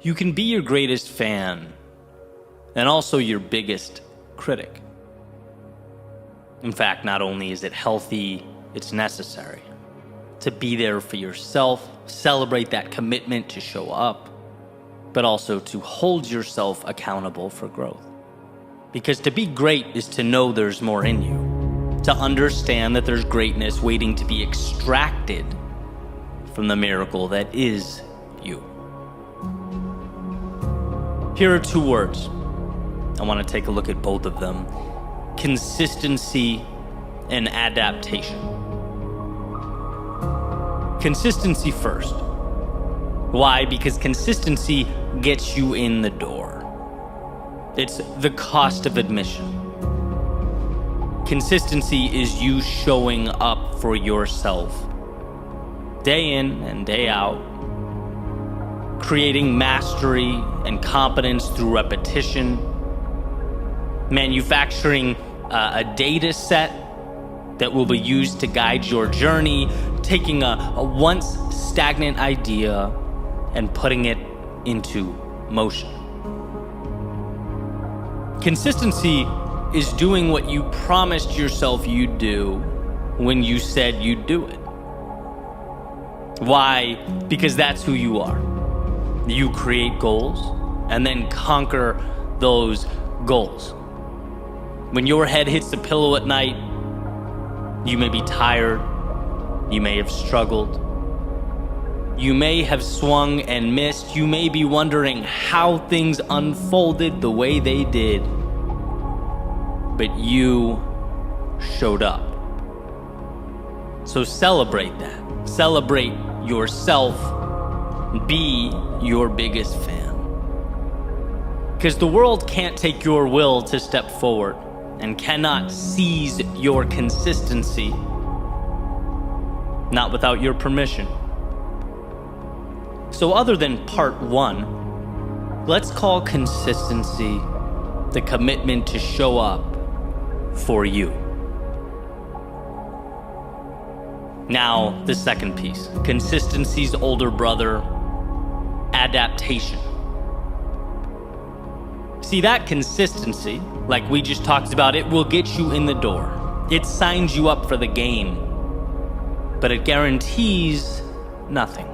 You can be your greatest fan and also your biggest critic. In fact, not only is it healthy, it's necessary to be there for yourself, celebrate that commitment to show up, but also to hold yourself accountable for growth. Because to be great is to know there's more in you, to understand that there's greatness waiting to be extracted from the miracle that is you. Here are two words. I want to take a look at both of them: consistency and adaptation. Consistency first. Why? Because consistency gets you in the door. It's the cost of admission. Consistency is you showing up for yourself, day in and day out, creating mastery and competence through repetition, manufacturing a data set that will be used to guide your journey, taking a once stagnant idea and putting it into motion. Consistency is doing what you promised yourself you'd do when you said you'd do it. Why? Because that's who you are. You create goals and then conquer those goals. When your head hits the pillow at night, you may be tired, you may have struggled, you may have swung and missed, you may be wondering how things unfolded the way they did, but you showed up. So celebrate that. Celebrate yourself. Be your biggest fan. Because the world can't take your will to step forward and cannot seize your consistency, not without your permission. So other than part one, let's call consistency the commitment to show up for you. Now, the second piece, consistency's older brother, adaptation. See, that consistency, like we just talked about, it will get you in the door. It signs you up for the game, but it guarantees nothing.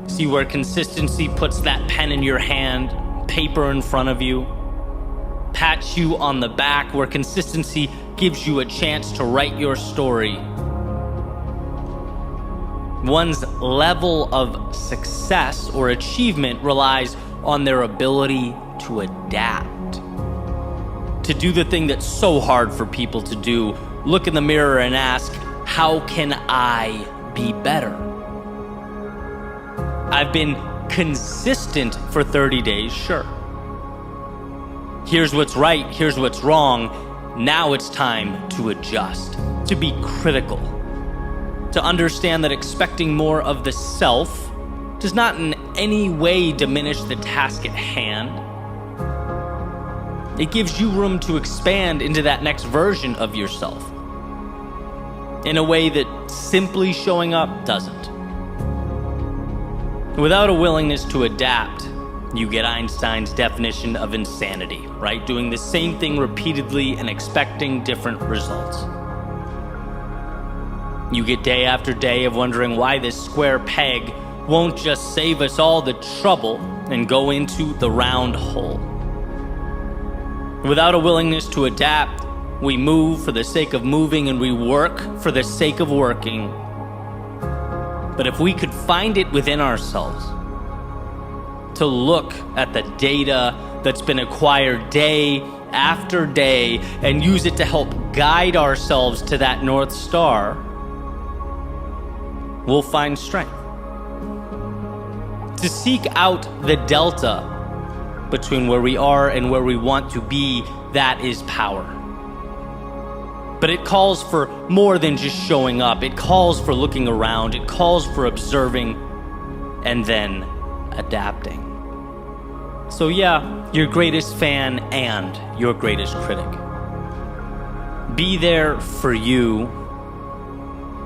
See, where consistency puts that pen in your hand, paper in front of you, pats you on the back, where consistency gives you a chance to write your story. One's level of success or achievement relies on their ability to adapt, to do the thing that's so hard for people to do. Look in the mirror and ask, how can I be better? I've been consistent for 30 days, sure. Here's what's right, here's what's wrong. Now it's time to adjust, to be critical, to understand that expecting more of the self does not in any way diminish the task at hand. It gives you room to expand into that next version of yourself in a way that simply showing up doesn't. Without a willingness to adapt, you get Einstein's definition of insanity, right? Doing the same thing repeatedly and expecting different results. You get day after day of wondering why this square peg won't just save us all the trouble and go into the round hole. Without a willingness to adapt, we move for the sake of moving and we work for the sake of working. But if we could find it within ourselves to look at the data that's been acquired day after day and use it to help guide ourselves to that North Star, we'll find strength. To seek out the delta between where we are and where we want to be, that is power. But it calls for more than just showing up. It calls for looking around. It calls for observing and then adapting. So yeah, your greatest fan and your greatest critic. Be there for you,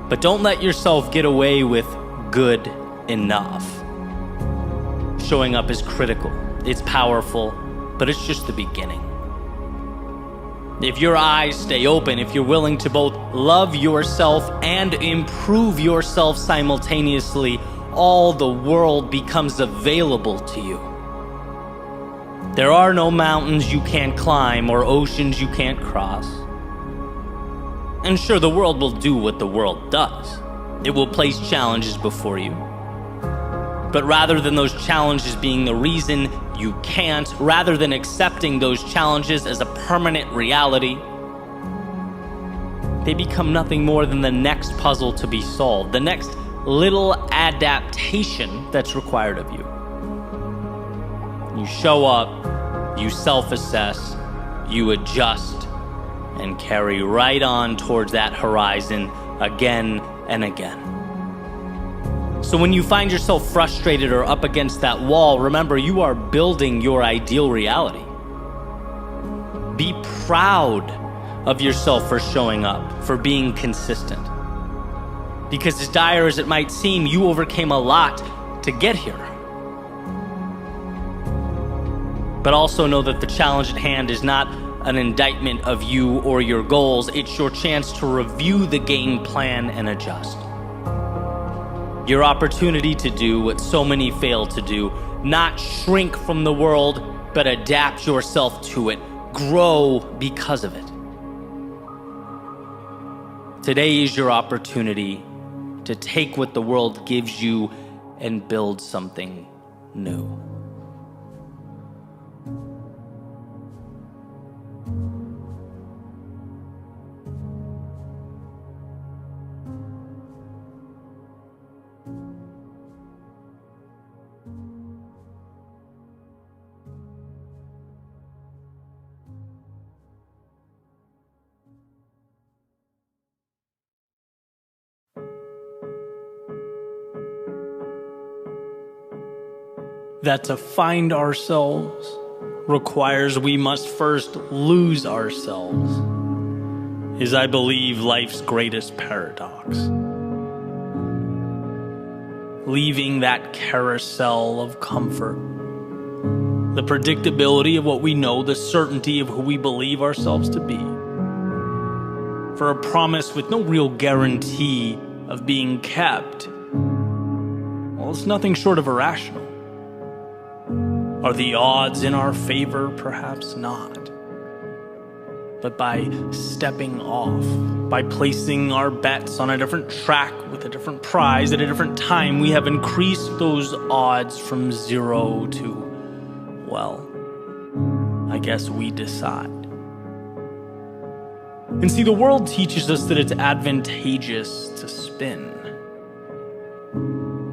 but don't let yourself get away with good enough. showing up is critical. It's powerful, but it's just the beginning. If your eyes stay open, if you're willing to both love yourself and improve yourself simultaneously, all the world becomes available to you. There are no mountains you can't climb or oceans you can't cross. And sure, the world will do what the world does. It will place challenges before you. But rather than those challenges being the reason you can't, rather than accepting those challenges as a permanent reality, they become nothing more than the next puzzle to be solved, the next little adaptation that's required of you. You show up, you self-assess, you adjust, and carry right on towards that horizon again and again. So when you find yourself frustrated or up against that wall, remember, you are building your ideal reality. Be proud of yourself for showing up, for being consistent. Because as dire as it might seem, you overcame a lot to get here. But also know that the challenge at hand is not an indictment of you or your goals. It's your chance to review the game plan and adjust. Your opportunity to do what so many fail to do, not shrink from the world, but adapt yourself to it, grow because of it. Today is your opportunity to take what the world gives you and build something new. That to find ourselves requires we must first lose ourselves, is, I believe, life's greatest paradox. Leaving that carousel of comfort, the predictability of what we know, the certainty of who we believe ourselves to be, for a promise with no real guarantee of being kept, well, it's nothing short of irrational. Are the odds in our favor? Perhaps not. But by stepping off, by placing our bets on a different track with a different prize at a different time, we have increased those odds from 0 to, well, I guess we decide. And see, the world teaches us that it's advantageous to spin.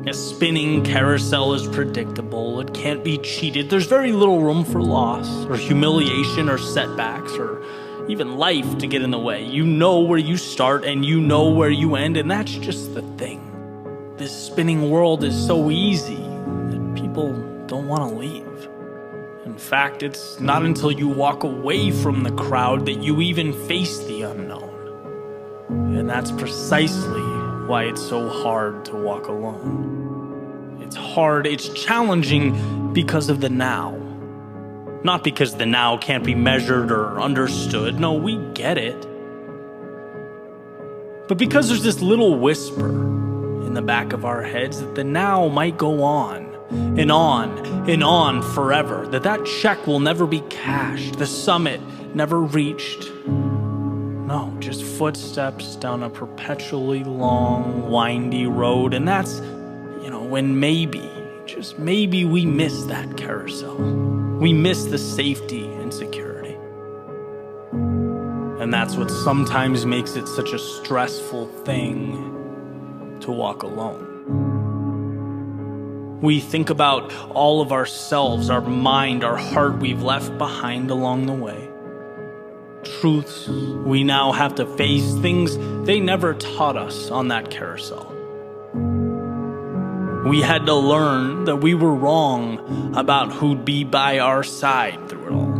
A spinning carousel is predictable. It can't be cheated. There's very little room for loss or humiliation or setbacks or even life to get in the way. You know where you start and you know where you end, and that's just the thing. This spinning world is so easy that people don't want to leave. In fact, it's not until you walk away from the crowd that you even face the unknown. And that's precisely why it's so hard to walk alone. It's hard, it's challenging because of the now. Not because the now can't be measured or understood. No, we get it. But because there's this little whisper in the back of our heads that the now might go on and on and on forever, that check will never be cashed, the summit never reached. No, just footsteps down a perpetually long, windy road. And that's, when maybe, just maybe, we miss that carousel. We miss the safety and security. And that's what sometimes makes it such a stressful thing to walk alone. We think about all of ourselves, our mind, our heart we've left behind along the way. Truths we now have to face, things they never taught us on that carousel. We had to learn that we were wrong about who'd be by our side through it all.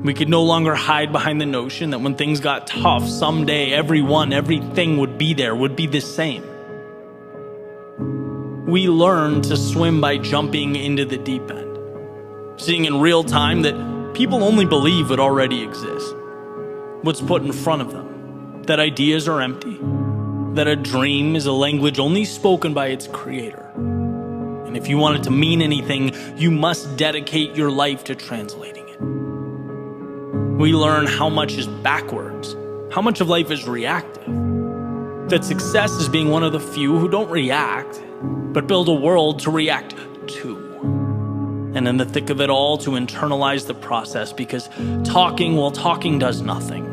We could no longer hide behind the notion that when things got tough, someday everything would be there, would be the same. We learn to swim by jumping into the deep end, seeing in real time that people only believe it already exists, what's put in front of them, that ideas are empty, that a dream is a language only spoken by its creator. And if you want it to mean anything, you must dedicate your life to translating it. We learn how much is backwards, how much of life is reactive, that success is being one of the few who don't react, but build a world to react to. And in the thick of it all, to internalize the process, because talking does nothing.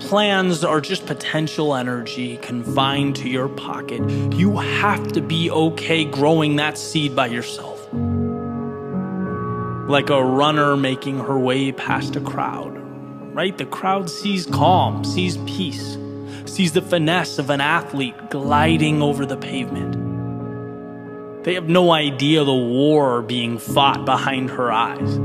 Plans are just potential energy confined to your pocket. You have to be okay growing that seed by yourself. Like a runner making her way past a crowd, right? The crowd sees calm, sees peace, sees the finesse of an athlete gliding over the pavement. They have no idea the war being fought behind her eyes.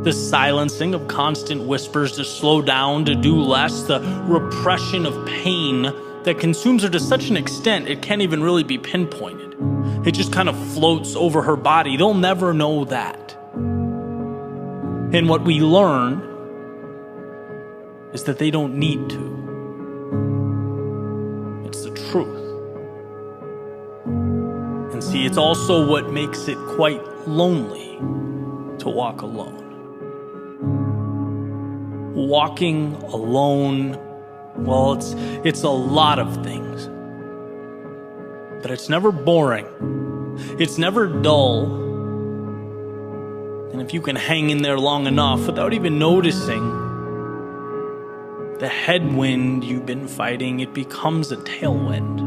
The silencing of constant whispers to slow down, to do less, the repression of pain that consumes her to such an extent it can't even really be pinpointed. It just kind of floats over her body. They'll never know that. And what we learn is that they don't need to. It's the truth. And see, it's also what makes it quite lonely to walk alone. Walking alone, well, it's a lot of things. But it's never boring. It's never dull. And if you can hang in there long enough without even noticing the headwind you've been fighting, it becomes a tailwind.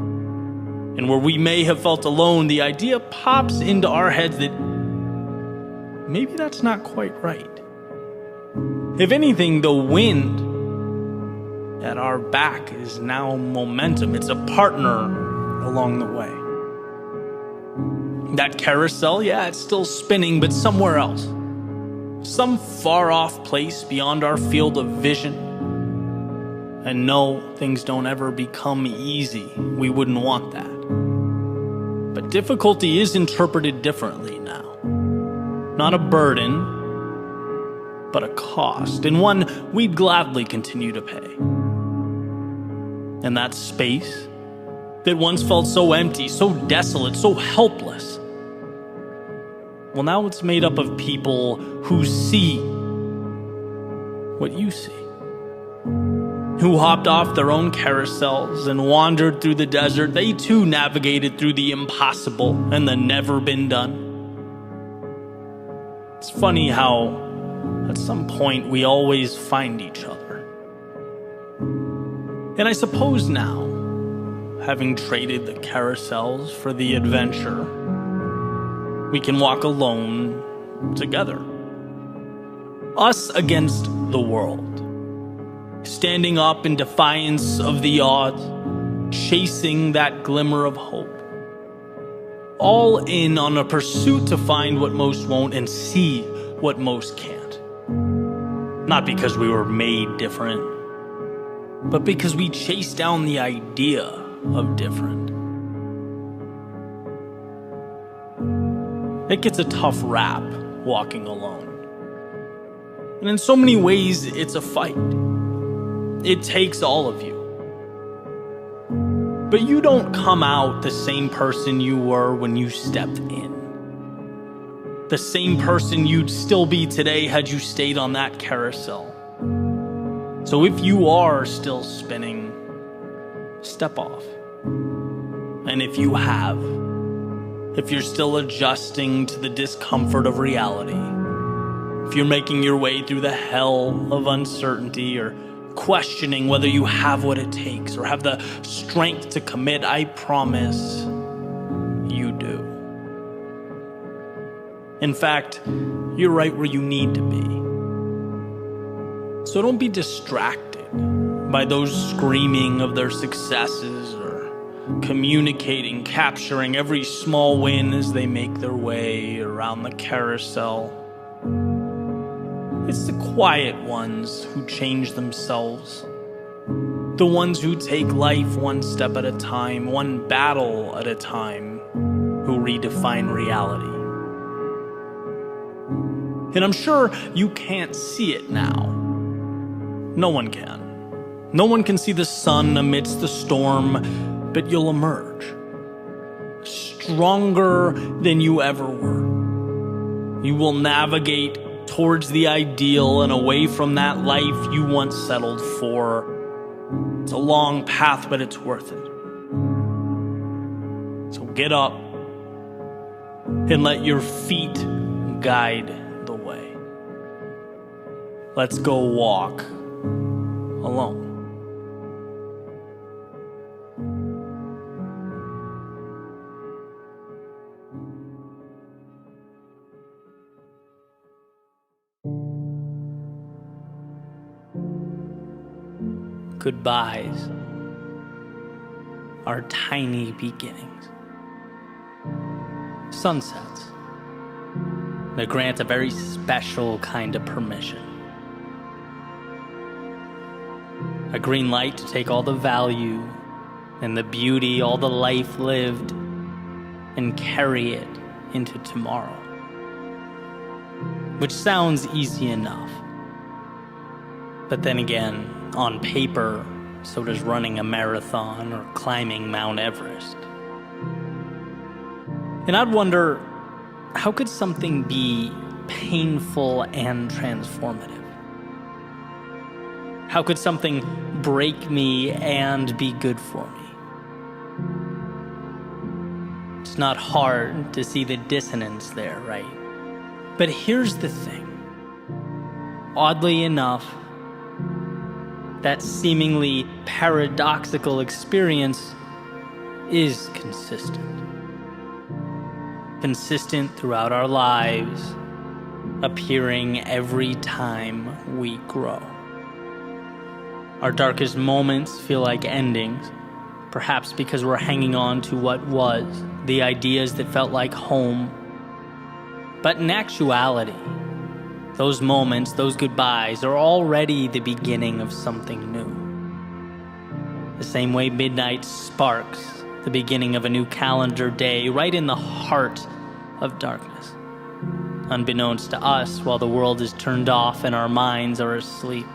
And where we may have felt alone, the idea pops into our heads that maybe that's not quite right. If anything, the wind at our back is now momentum. It's a partner along the way. That carousel, yeah, it's still spinning, but somewhere else. Some far-off place beyond our field of vision. And no, things don't ever become easy. We wouldn't want that. But difficulty is interpreted differently now. Not a burden, but a cost, and one we'd gladly continue to pay. And that space that once felt so empty, so desolate, so helpless, well, now it's made up of people who see what you see, who hopped off their own carousels and wandered through the desert. They too navigated through the impossible and the never been done. It's funny how at some point we always find each other. And I suppose now, having traded the carousels for the adventure, we can walk alone together. Us against the world. Standing up in defiance of the odds, chasing that glimmer of hope. All in on a pursuit to find what most won't and see what most can't. Not because we were made different, but because we chased down the idea of different. It gets a tough rap walking alone. And in so many ways, it's a fight. It takes all of you. But you don't come out the same person you were when you stepped in. The same person you'd still be today had you stayed on that carousel. So if you are still spinning, step off. And if you have, if you're still adjusting to the discomfort of reality, if you're making your way through the hell of uncertainty or questioning whether you have what it takes or have the strength to commit, I promise you do. In fact, you're right where you need to be. So don't be distracted by those screaming of their successes or communicating, capturing every small win as they make their way around the carousel. It's the quiet ones who change themselves. The ones who take life one step at a time, one battle at a time, who redefine reality. And I'm sure you can't see it now. No one can. No one can see the sun amidst the storm, but you'll emerge stronger than you ever were. You will navigate towards the ideal and away from that life you once settled for. It's a long path, but it's worth it. So get up and let your feet guide the way. Let's go walk alone. Goodbyes are tiny beginnings. Sunsets that grant a very special kind of permission. A green light to take all the value and the beauty, all the life lived, and carry it into tomorrow. Which sounds easy enough. But then again, on paper, so does running a marathon or climbing Mount Everest. And I'd wonder, how could something be painful and transformative? How could something break me and be good for me? It's not hard to see the dissonance there, right? But here's the thing. Oddly enough, that seemingly paradoxical experience is consistent. Consistent throughout our lives, appearing every time we grow. Our darkest moments feel like endings, perhaps because we're hanging on to what was, the ideas that felt like home. But in actuality, those moments, those goodbyes, are already the beginning of something new. The same way midnight sparks the beginning of a new calendar day, right in the heart of darkness. Unbeknownst to us, while the world is turned off and our minds are asleep.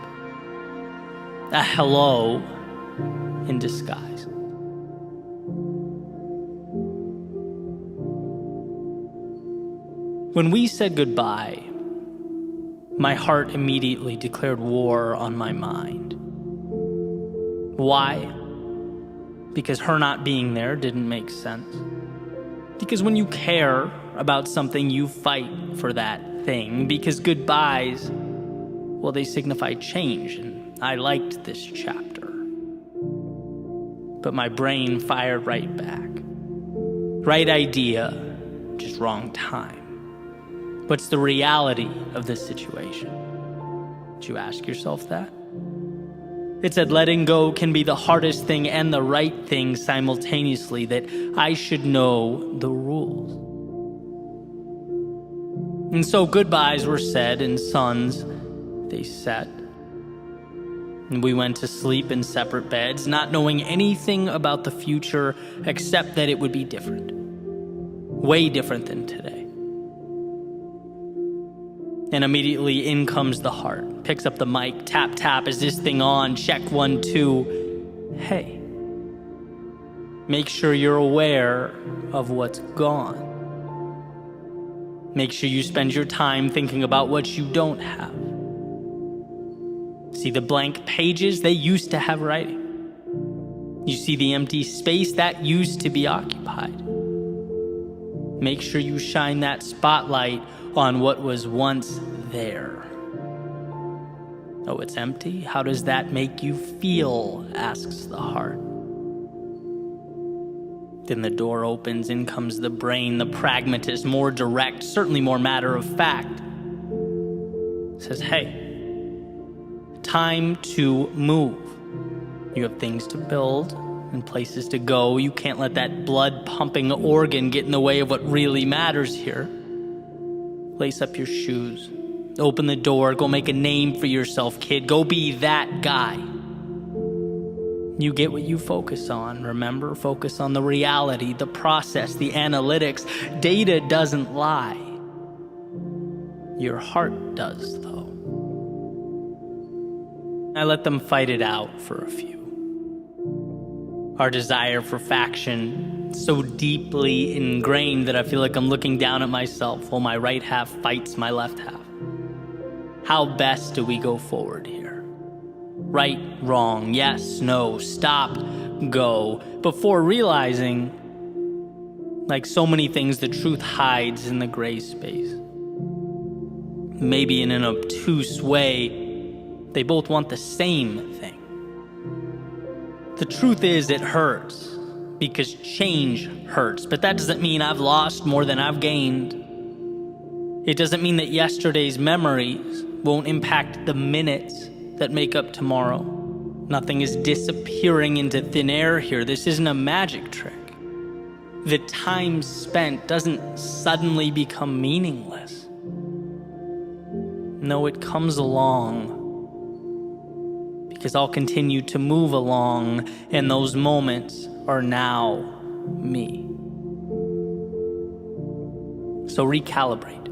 A hello in disguise. When we said goodbye, my heart immediately declared war on my mind. Why? Because her not being there didn't make sense. Because when you care about something, you fight for that thing. Because goodbyes, well, they signify change, and I liked this chapter. But my brain fired right back. Right idea, just wrong time. What's the reality of this situation? Did you ask yourself that? It said letting go can be the hardest thing and the right thing simultaneously, that I should know the rules. And so goodbyes were said and suns, they set. And we went to sleep in separate beds, not knowing anything about the future except that it would be different. Way different than today. And immediately in comes the heart. Picks up the mic, tap, tap, is this thing on? Check 1, 2. Hey, make sure you're aware of what's gone. Make sure you spend your time thinking about what you don't have. See the blank pages? They used to have writing. You see the empty space? That used to be occupied. Make sure you shine that spotlight on what was once there. Oh, it's empty? How does that make you feel? Asks the heart. Then the door opens, in comes the brain, the pragmatist, more direct, certainly more matter of fact. Says, hey, time to move. You have things to build and places to go. You can't let that blood-pumping organ get in the way of what really matters here. Lace up your shoes. Open the door. Go make a name for yourself, kid. Go be that guy. You get what you focus on. Remember, focus on the reality, the process, the analytics. Data doesn't lie. Your heart does, though. I let them fight it out for a few. Our desire for faction so deeply ingrained that I feel like I'm looking down at myself while my right half fights my left half. How best do we go forward here? Right, wrong, yes, no, stop, go. Before realizing, like so many things, the truth hides in the gray space. Maybe in an obtuse way, they both want the same thing. The truth is, it hurts, because change hurts. But that doesn't mean I've lost more than I've gained. It doesn't mean that yesterday's memories won't impact the minutes that make up tomorrow. Nothing is disappearing into thin air here. This isn't a magic trick. The time spent doesn't suddenly become meaningless. No, it comes along, because I'll continue to move along, and those moments are now me. So recalibrate.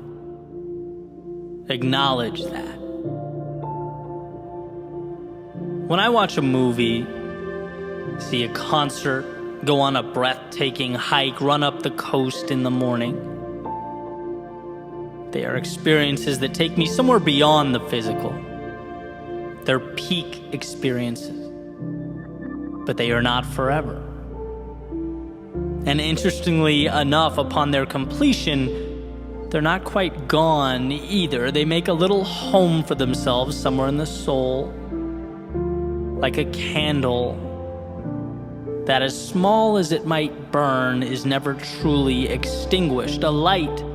Acknowledge that. When I watch a movie, see a concert, go on a breathtaking hike, run up the coast in the morning, they are experiences that take me somewhere beyond the physical. They're peak experiences, but they are not forever. And interestingly enough, upon their completion, they're not quite gone either. They make a little home for themselves somewhere in the soul, like a candle that, as small as it might burn, is never truly extinguished, a light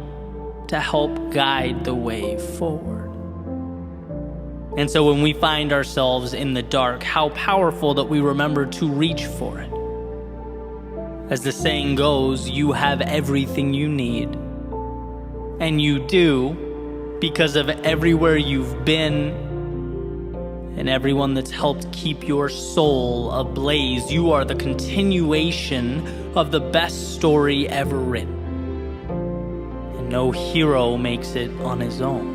to help guide the way forward. And so when we find ourselves in the dark, how powerful that we remember to reach for it. As the saying goes, you have everything you need. And you do, because of everywhere you've been and everyone that's helped keep your soul ablaze. You are the continuation of the best story ever written. And no hero makes it on his own.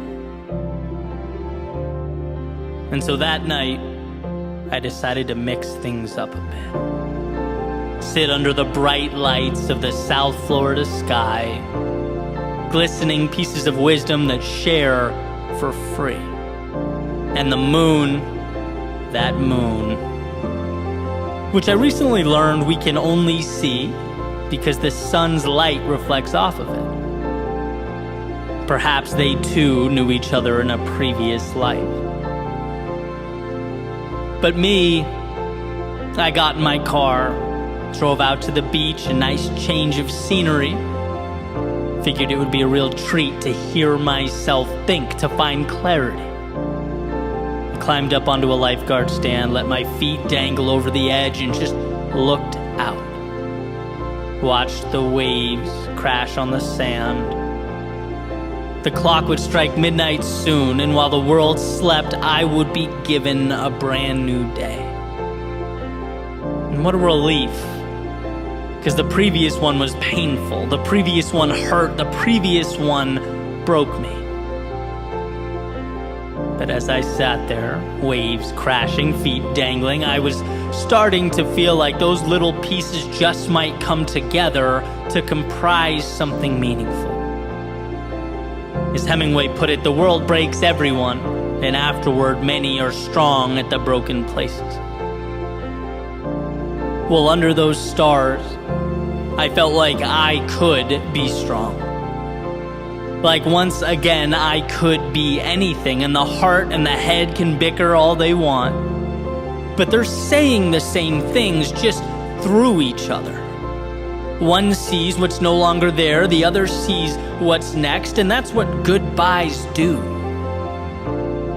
And so that night, I decided to mix things up a bit. Sit under the bright lights of the South Florida sky, glistening pieces of wisdom that share for free. And the moon, that moon, which I recently learned we can only see because the sun's light reflects off of it. Perhaps they too knew each other in a previous life. But me, I got in my car, drove out to the beach, a nice change of scenery. Figured it would be a real treat to hear myself think, to find clarity. I climbed up onto a lifeguard stand, let my feet dangle over the edge, and just looked out. Watched the waves crash on the sand. The clock would strike midnight soon, and while the world slept, I would be given a brand new day. And what a relief. Because the previous one was painful, the previous one hurt, the previous one broke me. But as I sat there, waves crashing, feet dangling, I was starting to feel like those little pieces just might come together to comprise something meaningful. As Hemingway put it, the world breaks everyone, and afterward many are strong at the broken places. Well, under those stars, I felt like I could be strong. Like once again, I could be anything, and the heart and the head can bicker all they want. But they're saying the same things, just through each other. One sees what's no longer there, the other sees what's next, and that's what goodbyes do.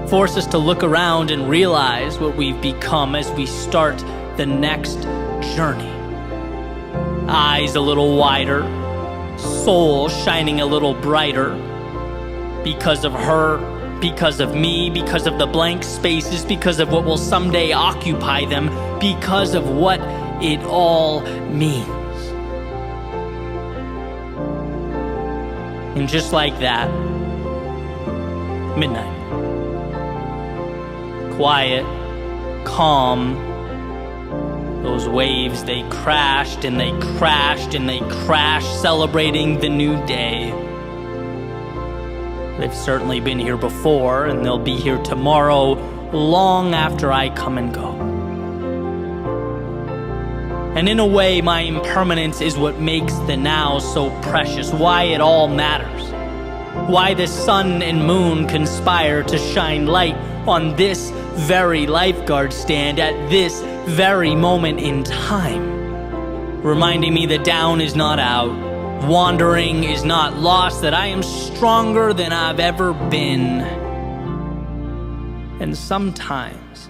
Force us to look around and realize what we've become as we start the next journey. Eyes a little wider, soul shining a little brighter, because of her, because of me, because of the blank spaces, because of what will someday occupy them, because of what it all means. And just like that, midnight. Quiet, calm. Those waves, they crashed and they crashed and they crashed, celebrating the new day. They've certainly been here before, and they'll be here tomorrow, long after I come and go. And in a way, my impermanence is what makes the now so precious, why it all matters. Why the sun and moon conspire to shine light on this very lifeguard stand at this very moment in time, reminding me that down is not out, wandering is not lost, that I am stronger than I've ever been. And sometimes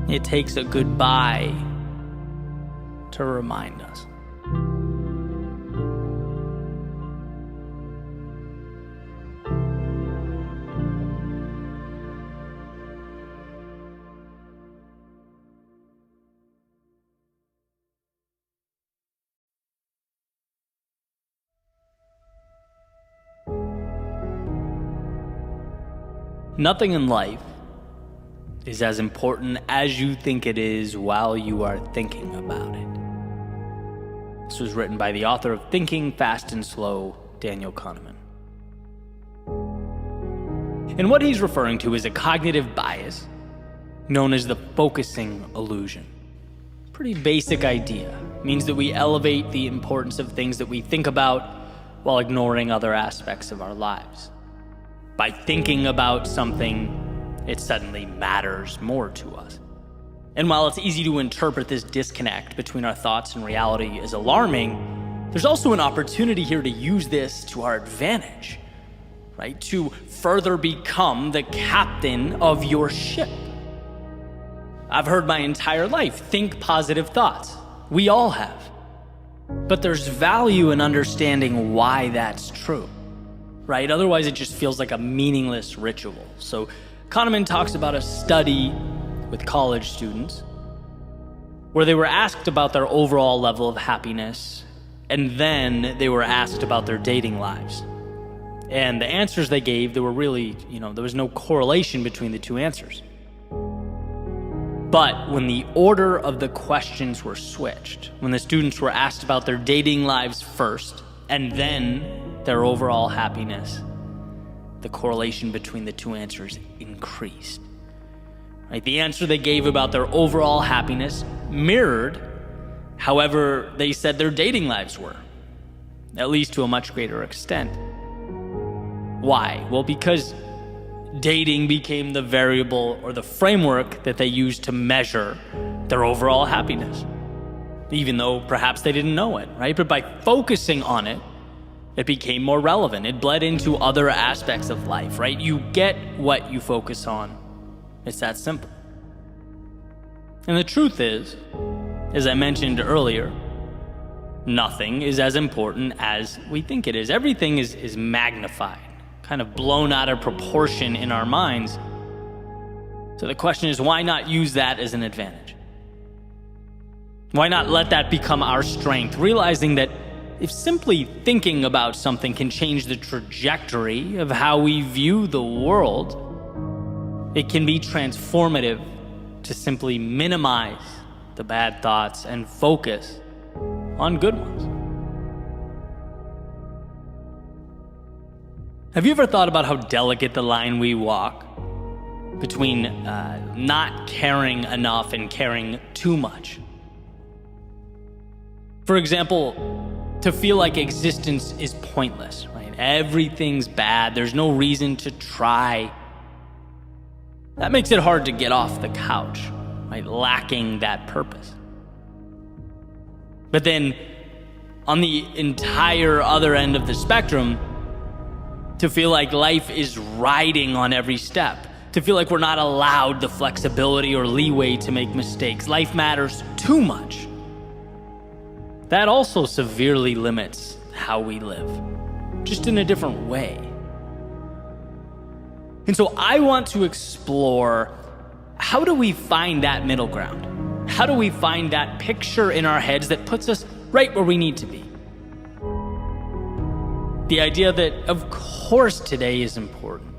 it takes a goodbye to remind us. Nothing in life is as important as you think it is while you are thinking about it. This was written by the author of Thinking Fast and Slow, Daniel Kahneman. And what he's referring to is a cognitive bias known as the focusing illusion. Pretty basic idea. It means that we elevate the importance of things that we think about while ignoring other aspects of our lives. By thinking about something, it suddenly matters more to us. And while it's easy to interpret this disconnect between our thoughts and reality as alarming, there's also an opportunity here to use this to our advantage, right? To further become the captain of your ship. I've heard my entire life, think positive thoughts. We all have. But there's value in understanding why that's true. Right? Otherwise, it just feels like a meaningless ritual. So Kahneman talks about a study with college students where they were asked about their overall level of happiness, and then they were asked about their dating lives. And the answers they gave, there were really, there was no correlation between the two answers. But when the order of the questions were switched, when the students were asked about their dating lives first, and then their overall happiness, the correlation between the two answers increased. Right? The answer they gave about their overall happiness mirrored, however, they said their dating lives were, at least to a much greater extent. Why? Well, because dating became the variable or the framework that they used to measure their overall happiness, even though perhaps they didn't know it, right? But by focusing on it, it became more relevant. It bled into other aspects of life, right? You get what you focus on. It's that simple. And the truth is, as I mentioned earlier, nothing is as important as we think it is. Everything is magnified, kind of blown out of proportion in our minds. So the question is, why not use that as an advantage? Why not let that become our strength, realizing that if simply thinking about something can change the trajectory of how we view the world, it can be transformative to simply minimize the bad thoughts and focus on good ones. Have you ever thought about how delicate the line we walk between not caring enough and caring too much? For example, to feel like existence is pointless, right? Everything's bad. There's no reason to try. That makes it hard to get off the couch, right? Lacking that purpose. But then, on the entire other end of the spectrum, to feel like life is riding on every step, to feel like we're not allowed the flexibility or leeway to make mistakes. Life matters too much. That also severely limits how we live, just in a different way. And so I want to explore, how do we find that middle ground? How do we find that picture in our heads that puts us right where we need to be? The idea that, of course, today is important.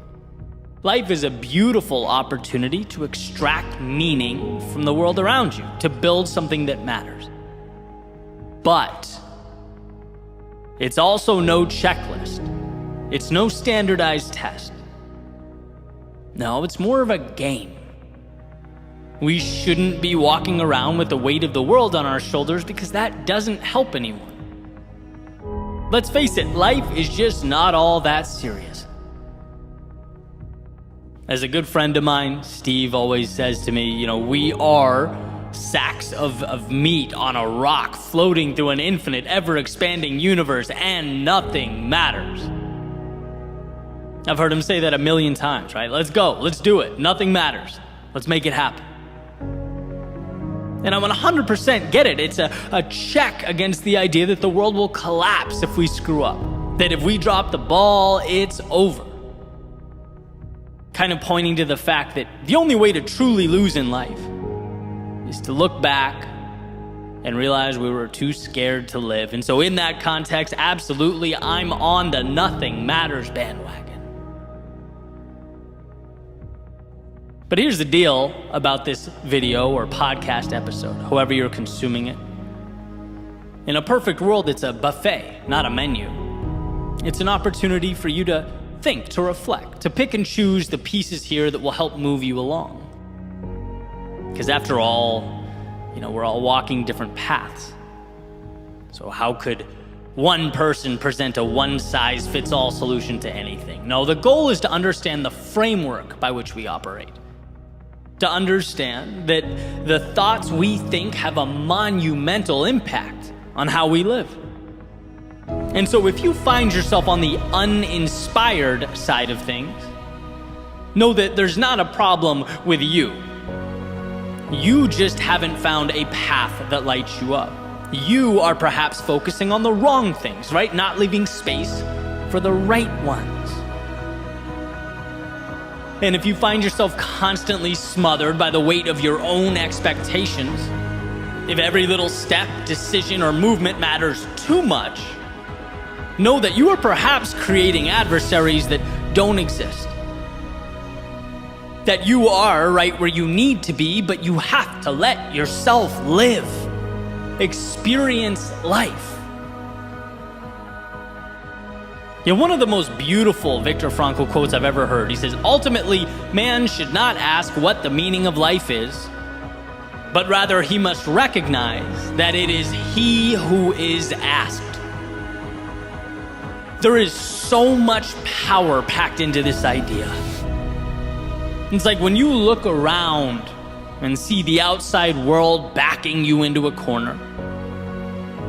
Life is a beautiful opportunity to extract meaning from the world around you, to build something that matters. But it's also no checklist. It's no standardized test. No, it's more of a game. We shouldn't be walking around with the weight of the world on our shoulders, because that doesn't help anyone. Let's face it, life is just not all that serious. As a good friend of mine, Steve, always says to me, we are sacks of meat on a rock floating through an infinite, ever-expanding universe, and nothing matters. I've heard him say that 1,000,000 times, right? Let's go. Let's do it. Nothing matters. Let's make it happen. And I 100% get it. It's a check against the idea that the world will collapse if we screw up. That if we drop the ball, it's over. Kind of pointing to the fact that the only way to truly lose in life is to look back and realize we were too scared to live. And so in that context, absolutely, I'm on the nothing matters bandwagon. But here's the deal about this video or podcast episode, however you're consuming it. In a perfect world, it's a buffet, not a menu. It's an opportunity for you to think, to reflect, to pick and choose the pieces here that will help move you along. Because after all, we're all walking different paths. So how could one person present a one-size-fits-all solution to anything? No, the goal is to understand the framework by which we operate. To understand that the thoughts we think have a monumental impact on how we live. And so if you find yourself on the uninspired side of things, know that there's not a problem with you. You just haven't found a path that lights you up. You are perhaps focusing on the wrong things, right? Not leaving space for the right ones. And if you find yourself constantly smothered by the weight of your own expectations, if every little step, decision, or movement matters too much, know that you are perhaps creating adversaries that don't exist. That you are right where you need to be, but you have to let yourself live, experience life. One of the most beautiful Viktor Frankl quotes I've ever heard, he says, ultimately, man should not ask what the meaning of life is, but rather he must recognize that it is he who is asked. There is so much power packed into this idea. It's like when you look around and see the outside world backing you into a corner,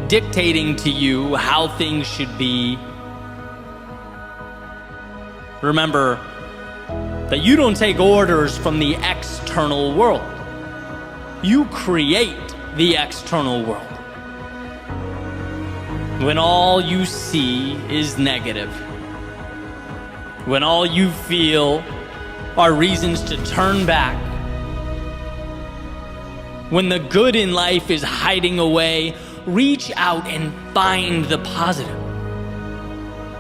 dictating to you how things should be. Remember that you don't take orders from the external world. You create the external world. When all you see is negative, when all you feel are reasons to turn back, when the good in life is hiding away, reach out and find the positive.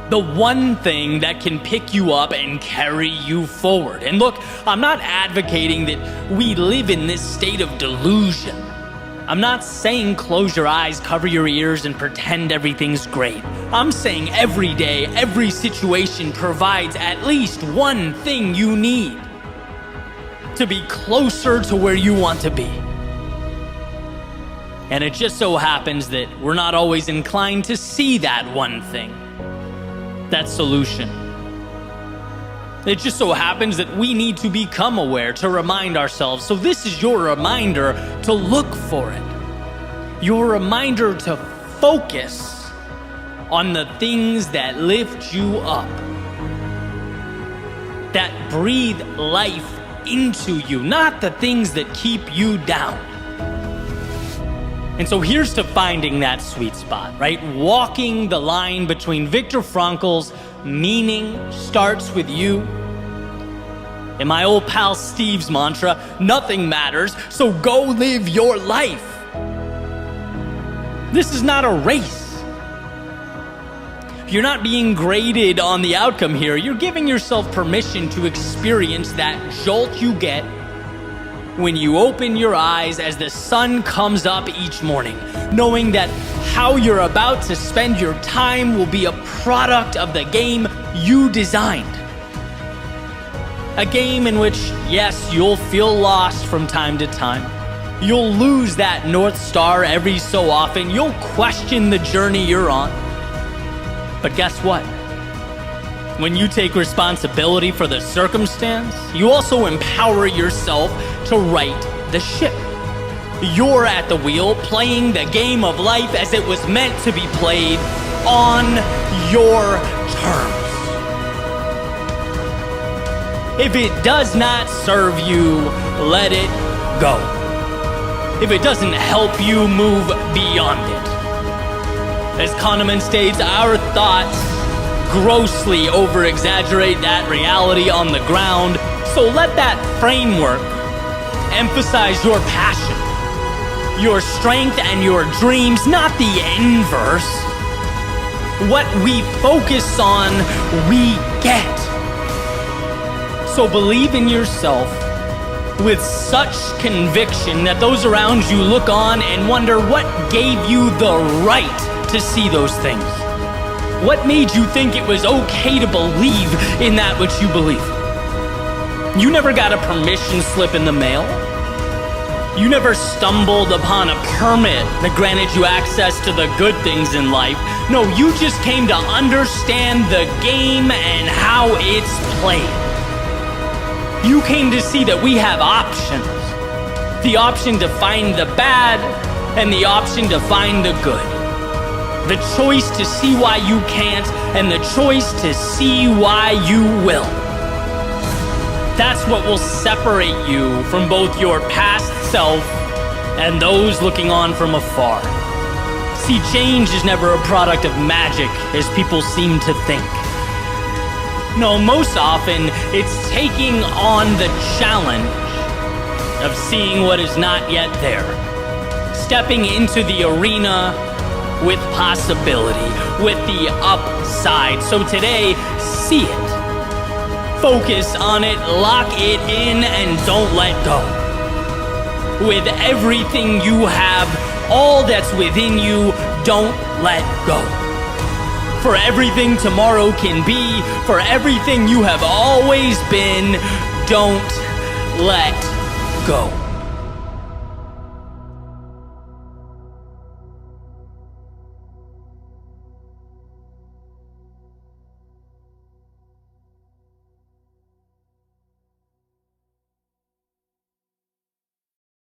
The one thing that can pick you up and carry you forward. And look, I'm not advocating that we live in this state of delusion. I'm not saying close your eyes, cover your ears, and pretend everything's great. I'm saying every day, every situation provides at least one thing you need to be closer to where you want to be. And it just so happens that we're not always inclined to see that one thing, that solution. It just so happens that we need to become aware, to remind ourselves. So this is your reminder to look for it. Your reminder to focus on the things that lift you up, that breathe life into you, not the things that keep you down. And so here's to finding that sweet spot, right? Walking the line between Viktor Frankl's meaning starts with you And my old pal Steve's mantra, nothing matters, so go live your life. This is not a race. You're not being graded on the outcome here. You're giving yourself permission to experience that jolt you get when you open your eyes as the sun comes up each morning, knowing that how you're about to spend your time will be a product of the game you designed. A game in which, yes, you'll feel lost from time to time. You'll lose that North Star every so often. You'll question the journey you're on. But guess what? When you take responsibility for the circumstance, you also empower yourself to right the ship. You're at the wheel, playing the game of life as it was meant to be played on your terms. If it does not serve you, let it go. If it doesn't help you, move beyond it. As Kahneman states, our thoughts grossly over-exaggerate that reality on the ground, so let that framework emphasize your passion, your strength, and your dreams, not the inverse. What we focus on, we get. So believe in yourself with such conviction that those around you look on and wonder what gave you the right to see those things. What made you think it was okay to believe in that which you believe? You never got a permission slip in the mail. You never stumbled upon a permit that granted you access to the good things in life. No, you just came to understand the game and how it's played. You came to see that we have options. The option to find the bad and the option to find the good. The choice to see why you can't and the choice to see why you will. That's what will separate you from both your past self and those looking on from afar. See, change is never a product of magic, as people seem to think. No, most often, it's taking on the challenge of seeing what is not yet there. Stepping into the arena with possibility, with the upside. So today, see it. Focus on it, lock it in, and don't let go. With everything you have, all that's within you, don't let go. For everything tomorrow can be, for everything you have always been, don't let go.